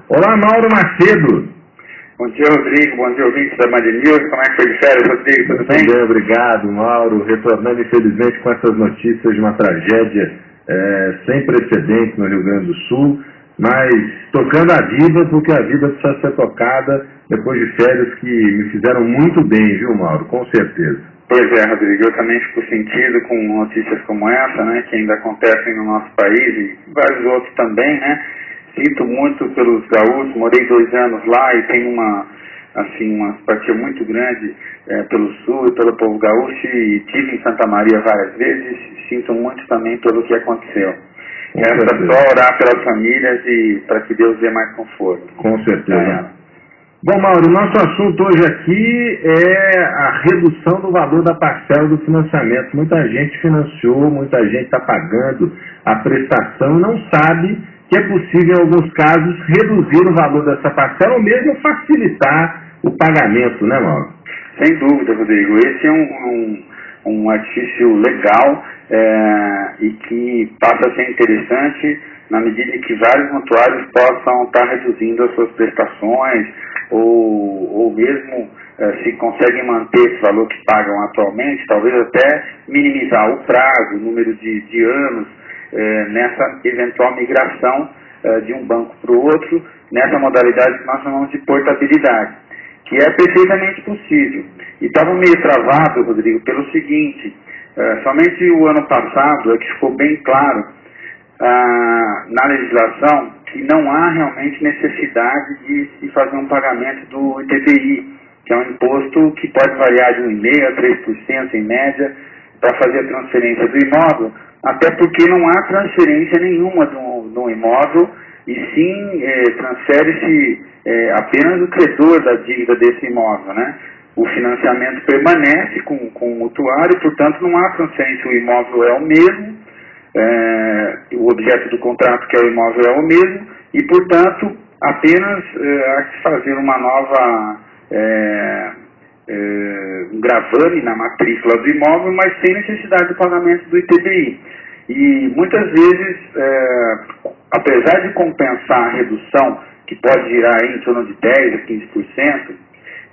Olá, Mauro Macedo. Bom dia, Rodrigo. Bom dia, ouvintes da Band News. Como é que foi de férias, Rodrigo? Tudo bem? Bem, obrigado, Mauro. Retornando, infelizmente, com essas notícias de uma tragédia sem precedentes no Rio Grande do Sul, mas tocando a vida, porque a vida precisa ser tocada depois de férias que me fizeram muito bem, viu, Mauro? Com certeza. Pois é, Rodrigo. Eu também fico sentido com notícias como essa, né, que ainda acontecem no nosso país e vários outros também, né? Sinto muito pelos gaúchos, morei 2 anos lá e tenho uma simpatia muito grande pelo Sul e pelo povo gaúcho, e estive em Santa Maria várias vezes, sinto muito também pelo que aconteceu. Resta só orar pelas famílias e para que Deus dê mais conforto. Com certeza. Bom, Mauro, nosso assunto hoje aqui é a redução do valor da parcela do financiamento. Muita gente financiou, muita gente está pagando a prestação e não sabe que é possível, em alguns casos, reduzir o valor dessa parcela ou mesmo facilitar o pagamento, né, Mauro? Sem dúvida, Rodrigo. Esse é um artifício legal e que passa a ser interessante na medida em que vários mutuários possam estar reduzindo as suas prestações ou mesmo se conseguem manter esse valor que pagam atualmente, talvez até minimizar o prazo, o número de anos, nessa eventual migração de um banco para o outro, nessa modalidade que nós chamamos de portabilidade, que é perfeitamente possível. E estava meio travado, Rodrigo, pelo seguinte: somente o ano passado é que ficou bem claro na legislação que não há realmente necessidade de se fazer um pagamento do ITBI, que é um imposto que pode variar de 1,5% a 3% em média, para fazer a transferência do imóvel, até porque não há transferência nenhuma do imóvel, e sim transfere-se apenas o credor da dívida desse imóvel, né? O financiamento permanece com o mutuário, portanto não há transferência, o imóvel é o mesmo, o objeto do contrato, que é o imóvel, é o mesmo, e portanto apenas há que fazer uma nova um gravame na matrícula do imóvel, mas sem necessidade de pagamento do ITBI. E muitas vezes, apesar de compensar a redução, que pode girar em torno de 10% a 15%,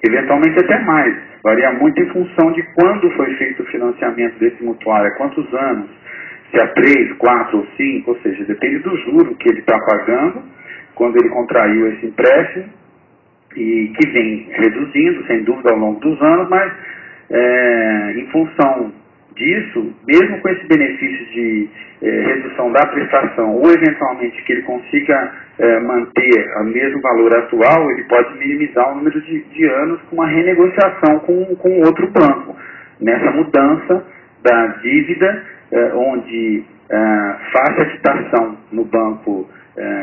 eventualmente até mais, varia muito em função de quando foi feito o financiamento desse mutuário, há quantos anos, se há 3, 4 ou 5, ou seja, depende do juro que ele está pagando quando ele contraiu esse empréstimo, e que vem reduzindo, sem dúvida, ao longo dos anos, mas em função disso, mesmo com esse benefício de redução da prestação, ou eventualmente que ele consiga manter o mesmo valor atual, ele pode minimizar o número de anos com uma renegociação com outro banco, nessa mudança da dívida, onde faz a quitação no banco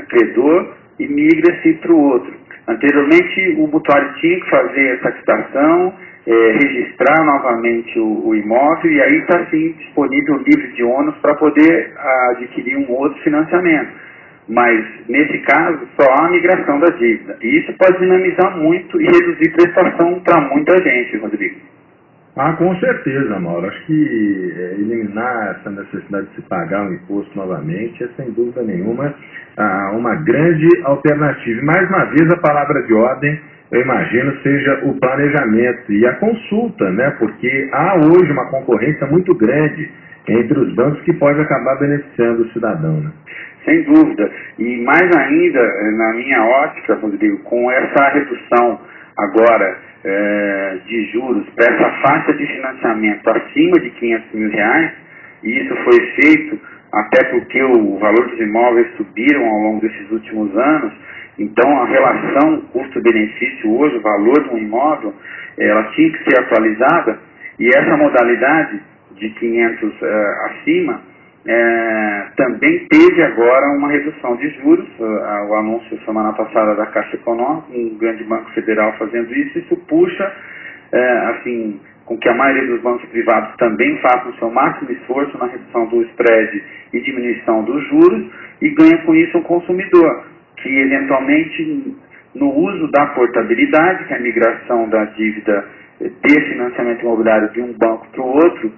credor e migra-se para o outro. Anteriormente, o mutuário tinha que fazer essa quitação, registrar novamente o imóvel, e aí está sim disponível livre de ônus para poder adquirir um outro financiamento. Mas, nesse caso, só há a migração da dívida. E isso pode dinamizar muito e reduzir prestação para muita gente, Rodrigo. Com certeza, Mauro. Acho que eliminar essa necessidade de se pagar um imposto novamente é, sem dúvida nenhuma, uma grande alternativa. E, mais uma vez, a palavra de ordem, eu imagino, seja o planejamento e a consulta, né? Porque há hoje uma concorrência muito grande entre os bancos que pode acabar beneficiando o cidadão, né? Sem dúvida. E mais ainda, na minha ótica, Rodrigo, com essa redução agora de juros para essa faixa de financiamento acima de R$500 mil, e isso foi feito até porque o valor dos imóveis subiram ao longo desses últimos anos. Então a relação custo-benefício hoje, o valor de um imóvel, ela tinha que ser atualizada, e essa modalidade de 500 acima também teve agora uma redução de juros. O anúncio semana passada da Caixa Econômica, um grande banco federal fazendo isso puxa com que a maioria dos bancos privados também façam o seu máximo esforço na redução do spread e diminuição dos juros, e ganha com isso o consumidor, que eventualmente no uso da portabilidade, que é a migração da dívida de financiamento imobiliário de um banco para o outro,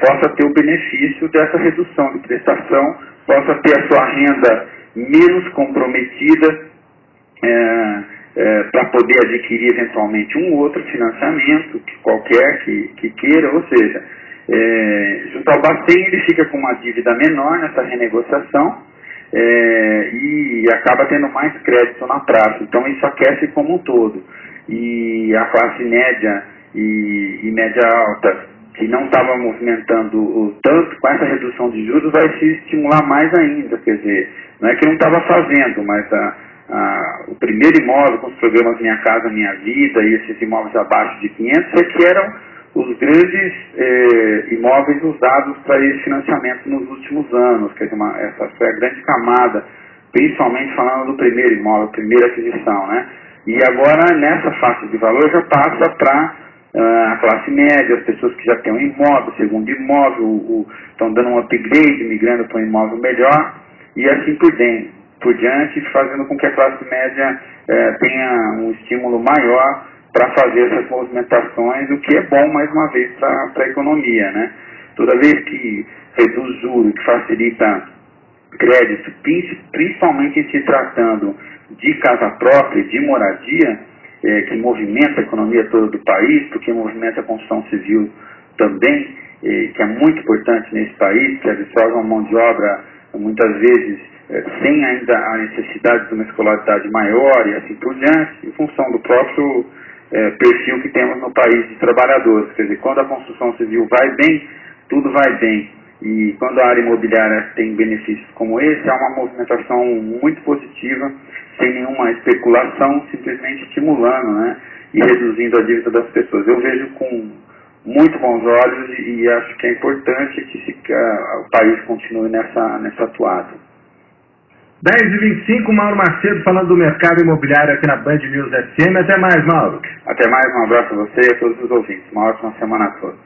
possa ter o benefício dessa redução de prestação, possa ter a sua renda menos comprometida para poder adquirir eventualmente um outro financiamento, qualquer que queira, ou seja, junto ao Bacen ele fica com uma dívida menor nessa renegociação e acaba tendo mais crédito na praça, então isso aquece como um todo. E a classe média e média alta, que não estava movimentando tanto, com essa redução de juros vai se estimular mais ainda, quer dizer, não é que não estava fazendo, mas o primeiro imóvel com os programas Minha Casa Minha Vida e esses imóveis abaixo de 500 que eram os grandes imóveis usados para esse financiamento nos últimos anos, quer dizer, essa foi a grande camada, principalmente falando do primeiro imóvel, primeira aquisição, né? E agora nessa faixa de valor já passa para a classe média, as pessoas que já têm um imóvel, segundo imóvel, estão dando um upgrade, migrando para um imóvel melhor, e assim por diante, fazendo com que a classe média tenha um estímulo maior para fazer essas movimentações, o que é bom, mais uma vez, para a economia, né? Toda vez que reduz juros, que facilita crédito, principalmente em se tratando de casa própria, de moradia, que movimenta a economia toda do país, porque movimenta a construção civil também, que é muito importante nesse país, que absorve uma mão de obra, muitas vezes, sem ainda a necessidade de uma escolaridade maior e assim por diante, em função do próprio perfil que temos no país de trabalhadores. Quer dizer, quando a construção civil vai bem, tudo vai bem. E quando a área imobiliária tem benefícios como esse, há uma movimentação muito positiva, sem nenhuma especulação, simplesmente estimulando, né, e reduzindo a dívida das pessoas. Eu vejo com muito bons olhos e acho que é importante que o país continue nessa atuada. 10h25, Mauro Macedo falando do mercado imobiliário aqui na Band News FM. Até mais, Mauro. Até mais, um abraço a você e a todos os ouvintes. Uma ótima semana a todos.